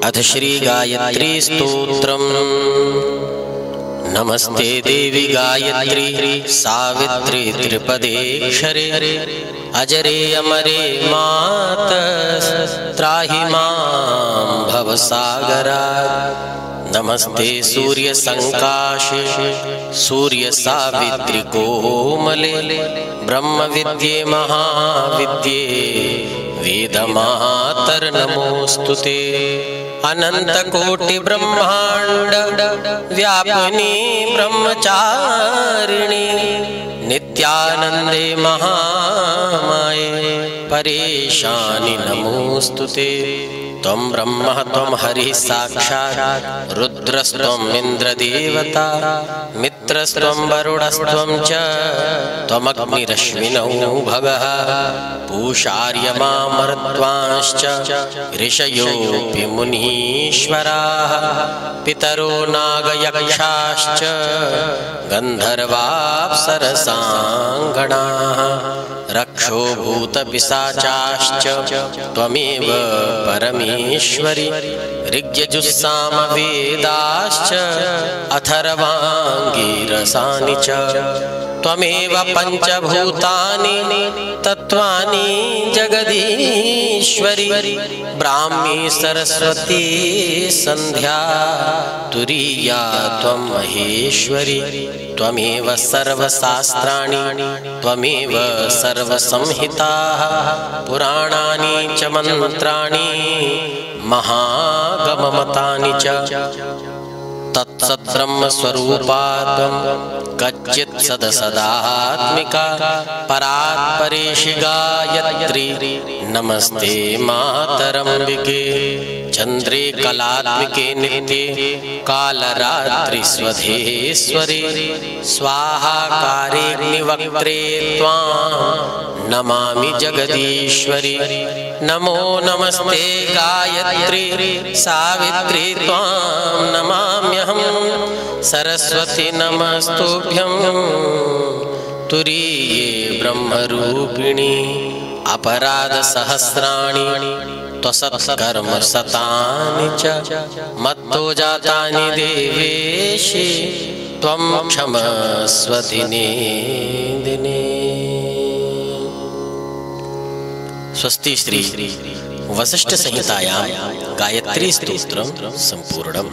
अथ श्री गायत्री स्तोत्रम्। नमस्ते देवी गायत्री सावित्री त्रिपदेक्षरे अजरे अमरे मातः त्राहि मां भवसागरात्। नमस्ते सूर्य संकाशे सूर्य सावित्री कोमले ब्रह्म विद्ये महाविद्ये वेदमातर नमोस्तुते। अनंत कोटि ब्रह्मांड व्यापिनी ब्रह्मचारिणी नित्यानंदे महामाये परेशानि नमोस्तुते। त्वं ब्रह्म त्वं हरिः साक्षात् रुद्रस्त्वं इंद्रदेवता मित्रस्त्वं वरुणस्त्वं च त्वमग्निरश्विनौ भगः पूषार्यमामरुत्वांश्च ऋषयोऽपि मुनीश्वराः पितरो नागयक्षाश्च गन्धर्वाप्सरसाङ्गणाः रक्षो भूतपिशाचाश्च त्वमेव परमेश्वरि। ऋग्यजुस्सामवेदाश्च अथर्वाङ्गिरसानि च त्वमेव पञ्चभूतानि तत्त्वानि जगदीश्वरि। ब्राह्मी सरस्वती सन्ध्या तुरीया त्वं महेश्वरि। त्वमेव सर्वशास्त्राणि त्वमेव सर्वसंहिताः पुराणानि च मन्त्राणि महागममतानि च। तत्सद्ब्रह्मस्वरूपा त्वं कच्चित् सदसदात्मिका परात्परेशि गायत्री नमस्ते मातरम्बिके। चन्द्रे कलात्मिके नित्ये कालरात्रि स्वधेश्वरि स्वाहाकारेऽग्निवक्त्रे त्वां नमामि जगदीश्वरि। नमो नमस्ते गायत्री सावित्री त्वां नमाम्यहम् सरस्वती नमस्तुभ्यं तुरीये ब्रह्मरूपिणी। अपराधसहस्राणि त्वसत्कर्म शतानि च मत्तो जातानि देवेशि त्वं क्षमस्व दिने दिने। स्वस्ति श्री वसिष्ठ संहितायां गायत्री स्तोत्रं संपूर्णम्।